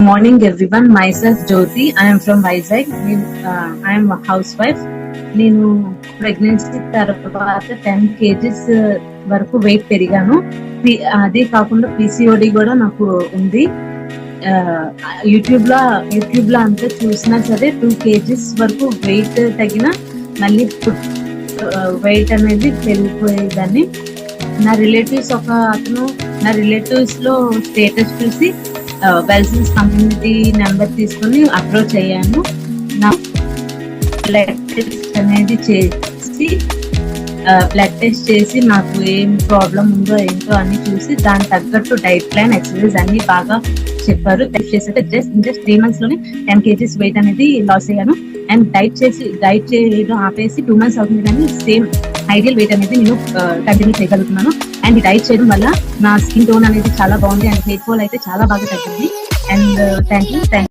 Morning everyone, myself Jyoti. I am from Vizag. I am a housewife. నేను pregnancy తర్వాత 10 kgs వరకు wait పెరిగాను. అదే కాకుండా PCOD కూడా నాకు ఉంది. యూట్యూబ్ లో అంతా చూసినా సరే 2 kgs వరకు వెయిట్ తగ్గిన మళ్ళీ వెయిట్ అనేది పెరిగిపోయేదాన్ని. నా రిలేటివ్స్ లో స్టేటస్ చూసి వెల్సన్స్ కమ్యూనిటీ నెంబర్ తీసుకుని అప్రోచ్ అయ్యాను. నా బ్లడ్ టెస్ట్ అనేది బ్లడ్ టెస్ట్ చేసి నాకు ఏం ప్రాబ్లం ఉందో ఏంటో అని చూసి దానికి తగ్గట్టు డైట్ ప్లాన్, ఎక్సర్సైజ్ అన్ని బాగా చెప్పారు. టెస్ట్ చేస్తే జస్ట్ 3 months లోనే 10 kgs వెయిట్ అనేది లాస్ అయ్యాను. అండ్ డైట్ చేయడం ఆపేసి 2 months అవుతుంది, కానీ సేమ్ ఐడియల్ వెయిట్ అనేది నేను కంటిన్యూ చేయగలుగుతున్నాను. అండ్ ఈ డైట్ చేయడం వల్ల నా స్కిన్ టోన్ అనేది చాలా బాగుంది అండ్ హెయిర్ ఫాల్ అయితే చాలా బాగా తగ్గింది. And thank you.